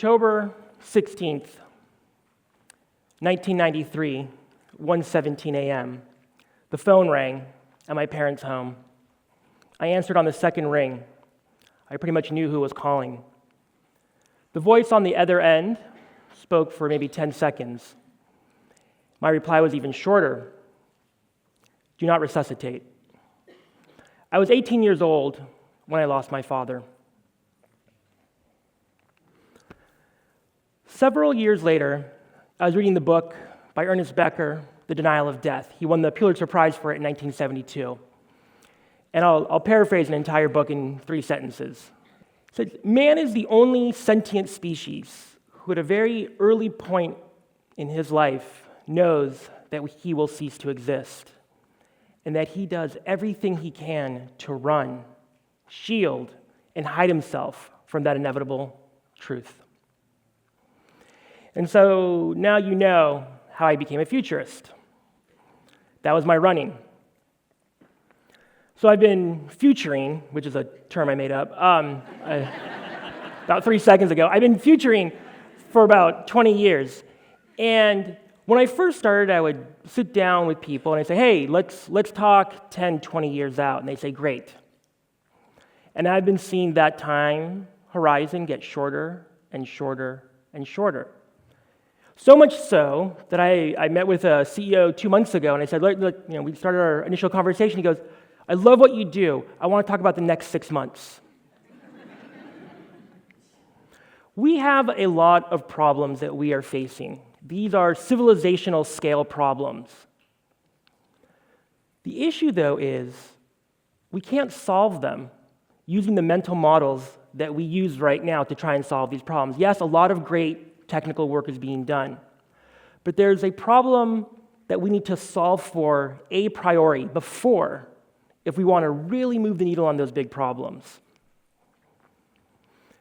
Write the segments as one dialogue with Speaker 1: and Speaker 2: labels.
Speaker 1: October 16th, 1993, 1:17 a.m. The phone rang at my parents' home. I answered on the second ring. I pretty much knew who was calling. The voice on the other end spoke for maybe 10 seconds. My reply was even shorter. Do not resuscitate. I was 18 years old when I lost my father. Several years later, I was reading the book by Ernest Becker, The Denial of Death. He won the Pulitzer Prize for it in 1972. And I'll paraphrase an entire book in 3 sentences. It said, man is the only sentient species who at a very early point in his life knows that he will cease to exist, and that he does everything he can to run, shield, and hide himself from that inevitable truth. And so now you know how I became a futurist. That was my running. So I've been futuring, which is a term I made up, about 3 seconds ago. I've been futuring for about 20 years. And when I first started, I would sit down with people and I'd say, hey, let's talk 10, 20 years out. And they'd say, great. And I've been seeing that time horizon get shorter and shorter and shorter. So much so that I met with a CEO 2 months ago, and I said, we started our initial conversation. He goes, I love what you do. I want to talk about the next 6 months. We have a lot of problems that we are facing. These are civilizational-scale problems. The issue, though, is we can't solve them using the mental models that we use right now to try and solve these problems. Yes, a lot of great technical work is being done, but there's a problem that we need to solve for a priori before if we want to really move the needle on those big problems.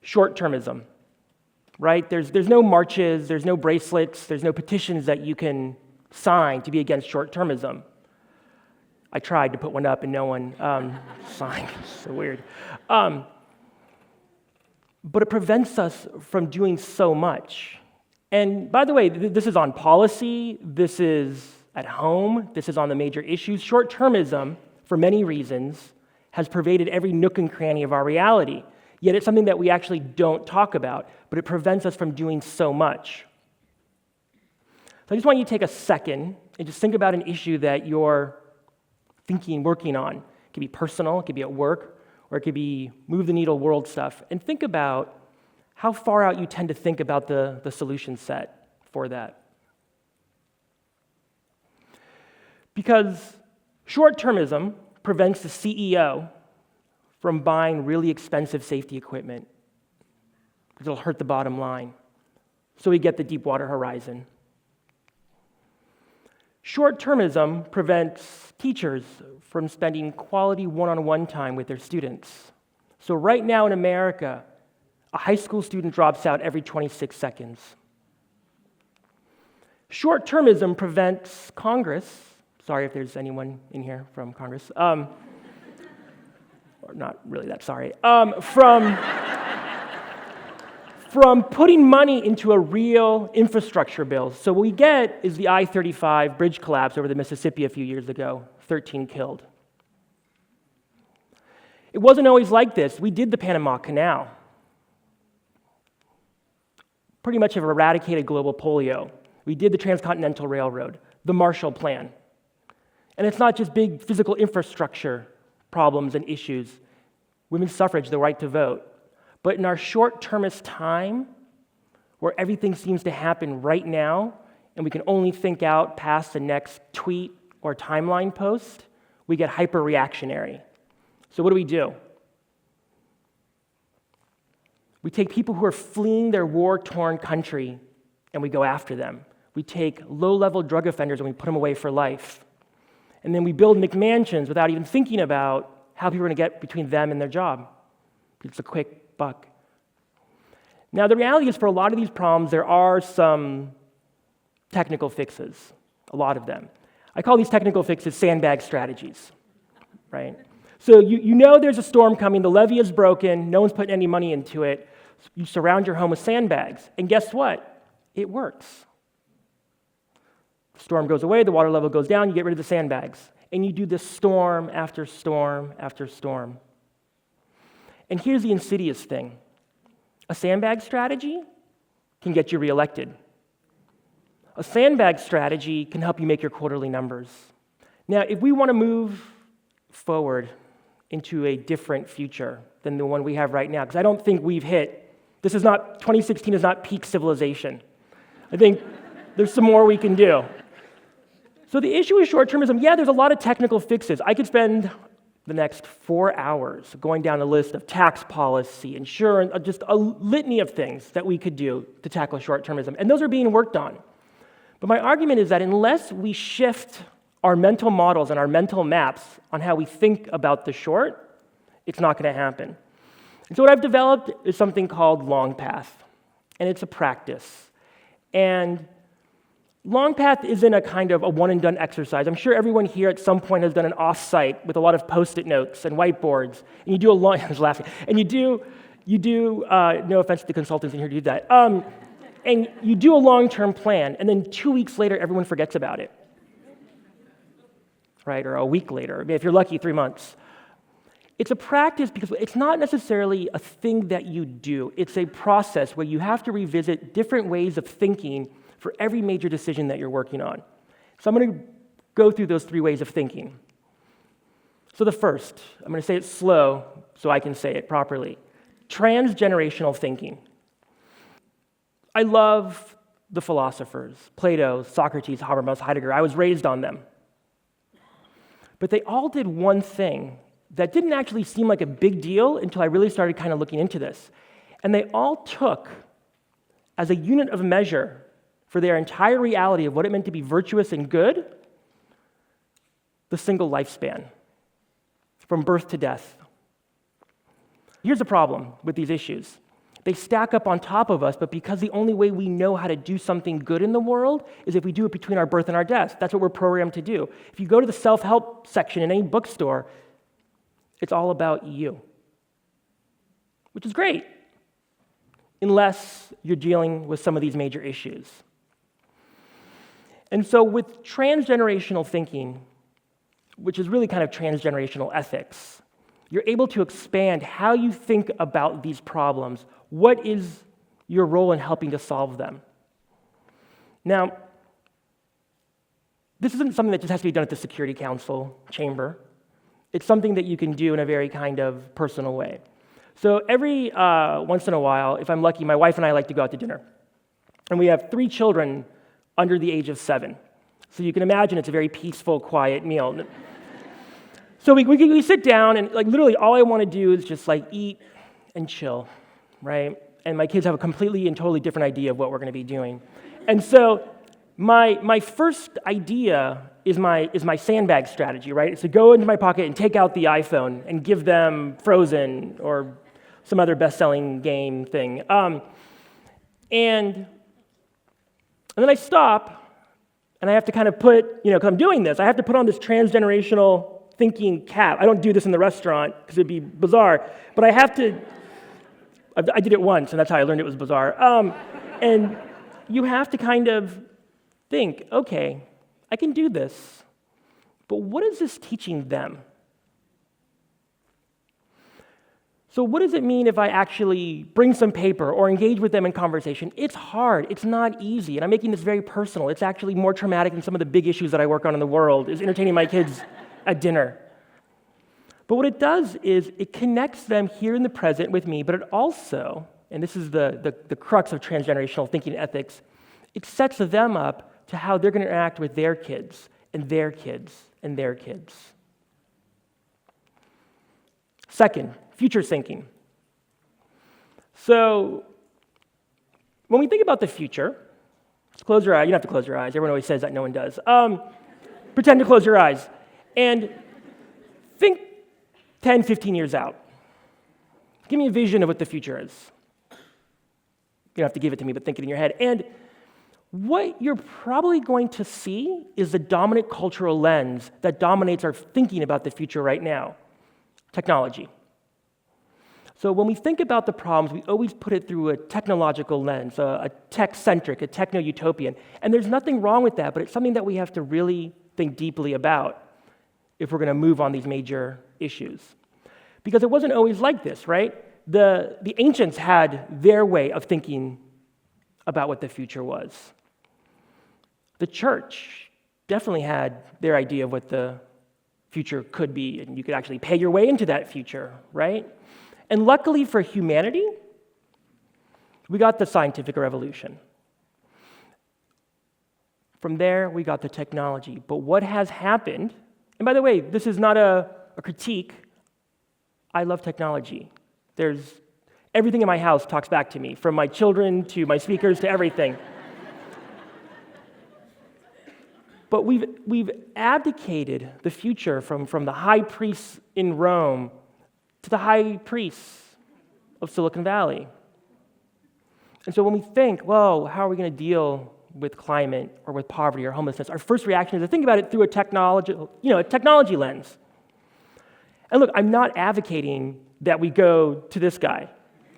Speaker 1: Short-termism, right? There's no marches, there's no bracelets, there's no petitions that you can sign to be against short-termism. I tried to put one up and no one signed. It's so weird. But it prevents us from doing so much. And by the way, this is on policy, this is at home, this is on the major issues. Short-termism, for many reasons, has pervaded every nook and cranny of our reality. Yet it's something that we actually don't talk about, but it prevents us from doing so much. So I just want you to take a second and just think about an issue that you're working on. It could be personal, it could be at work, or it could be move the needle world stuff, and think about how far out you tend to think about the solution set for that. Because short-termism prevents the CEO from buying really expensive safety equipment, because it'll hurt the bottom line. So we get the Deepwater Horizon. Short-termism prevents teachers from spending quality one-on-one time with their students. So right now in America, a high school student drops out every 26 seconds. Short-termism prevents Congress, sorry if there's anyone in here from Congress, or not really that sorry, from putting money into a real infrastructure bill. So what we get is the I-35 bridge collapse over the Mississippi a few years ago, 13 killed. It wasn't always like this. We did the Panama Canal. Pretty much have eradicated global polio. We did the Transcontinental Railroad, the Marshall Plan. And it's not just big physical infrastructure problems and issues, women's suffrage, the right to vote. But in our short-termist time, where everything seems to happen right now, and we can only think out past the next tweet or timeline post, we get hyper-reactionary. So what do? We take people who are fleeing their war-torn country, and we go after them. We take low-level drug offenders and we put them away for life. And then we build McMansions without even thinking about how people are going to get between them and their job. It's a quick buck. Now, the reality is for a lot of these problems, there are some technical fixes, a lot of them. I call these technical fixes sandbag strategies, right? So you know there's a storm coming, the levee is broken, no one's putting any money into it, You surround your home with sandbags, and guess what? It works. The storm goes away, the water level goes down, you get rid of the sandbags. And you do this storm after storm after storm. And here's the insidious thing. A sandbag strategy can get you reelected. A sandbag strategy can help you make your quarterly numbers. Now, if we want to move forward into a different future than the one we have right now, because I don't think we've hit, 2016 is not peak civilization. I think there's some more we can do. So the issue with short-termism, there's a lot of technical fixes. I could spend the next 4 hours going down a list of tax policy, insurance, just a litany of things that we could do to tackle short-termism, and those are being worked on. But my argument is that unless we shift our mental models and our mental maps on how we think about the short, it's not going to happen. And so what I've developed is something called Longpath, and it's a practice. And Longpath isn't a kind of a one-and-done exercise. I'm sure everyone here at some point has done an off-site with a lot of Post-it notes and whiteboards, and you do I was laughing, and you do, no offense to the consultants in here who do that, and you do a long-term plan, and then 2 weeks later, everyone forgets about it, right? Or a week later, if you're lucky, 3 months. It's a practice because it's not necessarily a thing that you do. It's a process where you have to revisit different ways of thinking for every major decision that you're working on. So I'm going to go through those 3 ways of thinking. So the first, I'm going to say it slow so I can say it properly. Transgenerational thinking. I love the philosophers, Plato, Socrates, Habermas, Heidegger. I was raised on them. But they all did one thing that didn't actually seem like a big deal until I really started kind of looking into this. And they all took, as a unit of measure for their entire reality of what it meant to be virtuous and good, the single lifespan, from birth to death. Here's the problem with these issues. They stack up on top of us, but because the only way we know how to do something good in the world is if we do it between our birth and our death. That's what we're programmed to do. If you go to the self-help section in any bookstore, it's all about you, which is great, unless you're dealing with some of these major issues. And so with transgenerational thinking, which is really kind of transgenerational ethics, you're able to expand how you think about these problems. What is your role in helping to solve them? Now, this isn't something that just has to be done at the Security Council chamber. It's something that you can do in a very kind of personal way. So every once in a while, if I'm lucky, my wife and I like to go out to dinner. And we have 3 children under the age of 7. So you can imagine it's a very peaceful, quiet meal. So we sit down, and literally all I want to do is just eat and chill, right? And my kids have a completely and totally different idea of what we're going to be doing. And so my first idea is my sandbag strategy, right? It's to go into my pocket and take out the iPhone and give them Frozen or some other best-selling game thing. And then I stop, and I have to kind of put, because I'm doing this, I have to put on this transgenerational thinking cap. I don't do this in the restaurant because it'd be bizarre, but I have to, I did it once, and that's how I learned it was bizarre. And you have to kind of think, okay, I can do this, but what is this teaching them? So what does it mean if I actually bring some paper or engage with them in conversation? It's hard. It's not easy. And I'm making this very personal. It's actually more traumatic than some of the big issues that I work on in the world, is entertaining my kids at dinner. But what it does is it connects them here in the present with me, but it also, and this is the crux of transgenerational thinking and ethics, it sets them up to how they're going to interact with their kids and their kids and their kids. Second, future thinking. So when we think about the future, let's close your eyes. You don't have to close your eyes. Everyone always says that. No one does. Pretend to close your eyes and think 10, 15 years out. Give me a vision of what the future is. You don't have to give it to me, but think it in your head. And what you're probably going to see is the dominant cultural lens that dominates our thinking about the future right now: technology. So when we think about the problems, we always put it through a technological lens, a tech-centric, a techno-utopian. And there's nothing wrong with that, but it's something that we have to really think deeply about if we're going to move on these major issues. Because it wasn't always like this, right? The ancients had their way of thinking about what the future was. The church definitely had their idea of what the future could be, and you could actually pay your way into that future, right? And luckily for humanity, we got the scientific revolution. From there, we got the technology. But what has happened, and by the way, this is not a critique. I love technology. Everything in my house talks back to me, from my children to my speakers to everything. But we've abdicated the future from the high priests in Rome to the high priests of Silicon Valley. And so when we think, well, how are we going to deal with climate or with poverty or homelessness, our first reaction is to think about it through a technology lens. And look, I'm not advocating that we go to this guy.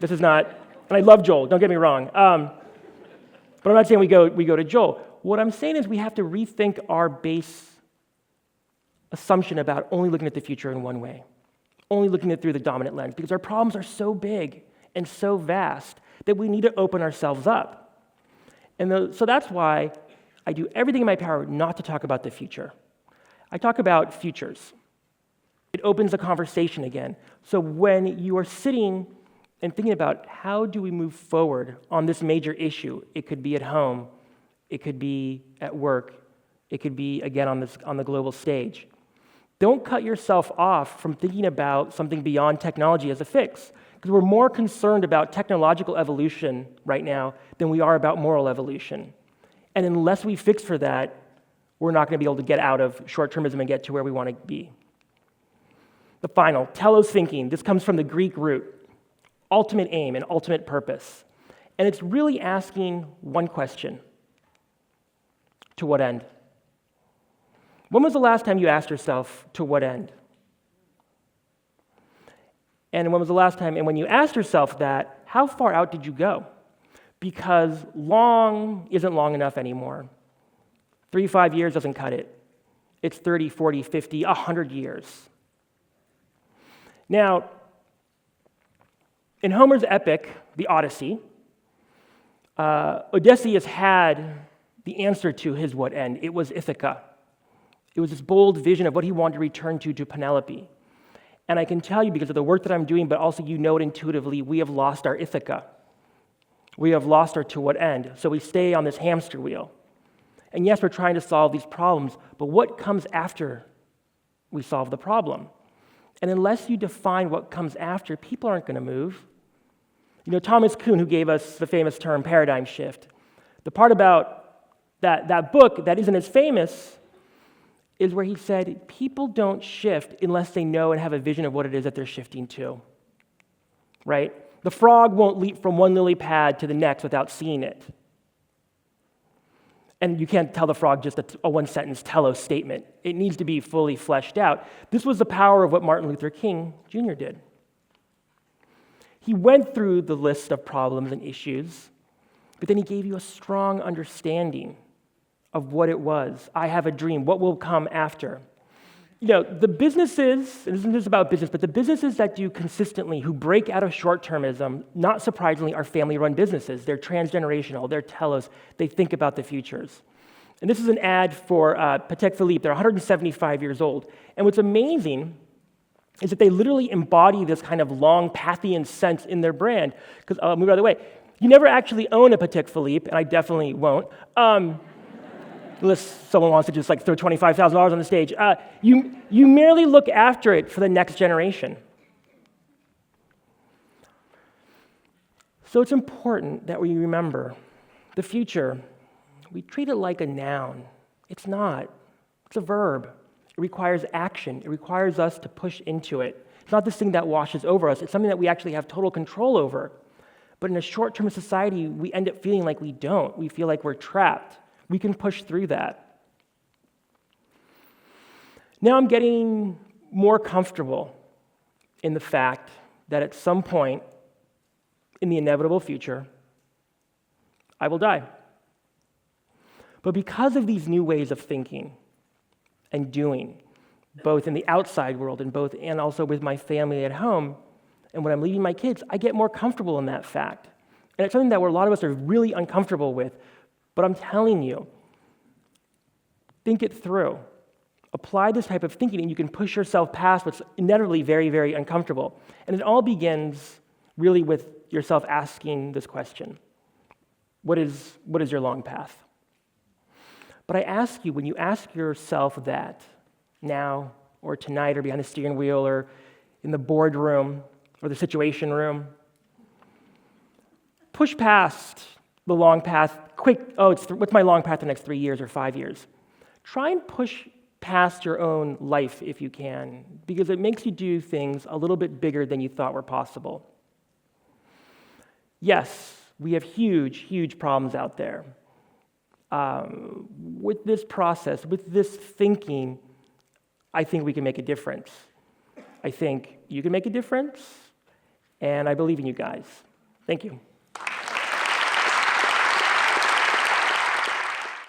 Speaker 1: This is not, and I love Joel, don't get me wrong. But I'm not saying we go to Joel. What I'm saying is we have to rethink our base assumption about only looking at the future in one way, only looking at it through the dominant lens, because our problems are so big and so vast that we need to open ourselves up. And so that's why I do everything in my power not to talk about the future. I talk about futures. It opens a conversation again. So when you are sitting and thinking about how do we move forward on this major issue, it could be at home, it could be at work, it could be, again, on the global stage. Don't cut yourself off from thinking about something beyond technology as a fix, because we're more concerned about technological evolution right now than we are about moral evolution. And unless we fix for that, we're not going to be able to get out of short-termism and get to where we want to be. The final, telos thinking. This comes from the Greek root, ultimate aim and ultimate purpose. And it's really asking one question. To what end? When was the last time you asked yourself, to what end? And when was the last time, and when you asked yourself that, how far out did you go? Because long isn't long enough anymore. 3-5 years doesn't cut it. It's 30, 40, 50, 100 years. Now, in Homer's epic, the Odyssey, Odysseus had the answer to his what end. It was Ithaca. It was this bold vision of what he wanted to return to Penelope. And I can tell you, because of the work that I'm doing, but also you know it intuitively, we have lost our Ithaca. We have lost our to what end. So we stay on this hamster wheel. And yes, we're trying to solve these problems, but what comes after we solve the problem? And unless you define what comes after, people aren't going to move. You know, Thomas Kuhn, who gave us the famous term paradigm shift, the part about that book that isn't as famous is where he said, people don't shift unless they know and have a vision of what it is that they're shifting to, right? The frog won't leap from one lily pad to the next without seeing it. And you can't tell the frog just a one-sentence telos statement. It needs to be fully fleshed out. This was the power of what Martin Luther King Jr. did. He went through the list of problems and issues, but then he gave you a strong understanding of what it was. I have a dream. What will come after? You know, the businesses, and this isn't just about business, but the businesses that do consistently, who break out of short-termism, not surprisingly, are family-run businesses. They're transgenerational. They're telos. They think about the futures. And this is an ad for Patek Philippe. They're 175 years old. And what's amazing is that they literally embody this kind of Longpathian sense in their brand. Because, I'll move out of the way. You never actually own a Patek Philippe, and I definitely won't. Unless someone wants to just throw $25,000 on the stage. You merely look after it for the next generation. So it's important that we remember the future. We treat it like a noun. It's not. It's a verb. It requires action. It requires us to push into it. It's not this thing that washes over us. It's something that we actually have total control over. But in a short-term society, we end up feeling like we don't. We feel like we're trapped. We can push through that. Now I'm getting more comfortable in the fact that at some point in the inevitable future, I will die. But because of these new ways of thinking and doing, both in the outside world and also with my family at home, and when I'm leaving my kids, I get more comfortable in that fact. And it's something that a lot of us are really uncomfortable with, but I'm telling you, think it through. Apply this type of thinking, and you can push yourself past what's inevitably very, very uncomfortable. And it all begins really with yourself asking this question: what is your long path? But I ask you, when you ask yourself that, now or tonight or behind the steering wheel or in the boardroom or the situation room, push past the long path, what's my long path the next 3 years or 5 years? Try and push past your own life if you can, because it makes you do things a little bit bigger than you thought were possible. Yes, we have huge, huge problems out there. With this process, with this thinking, I think we can make a difference. I think you can make a difference, and I believe in you guys. Thank you.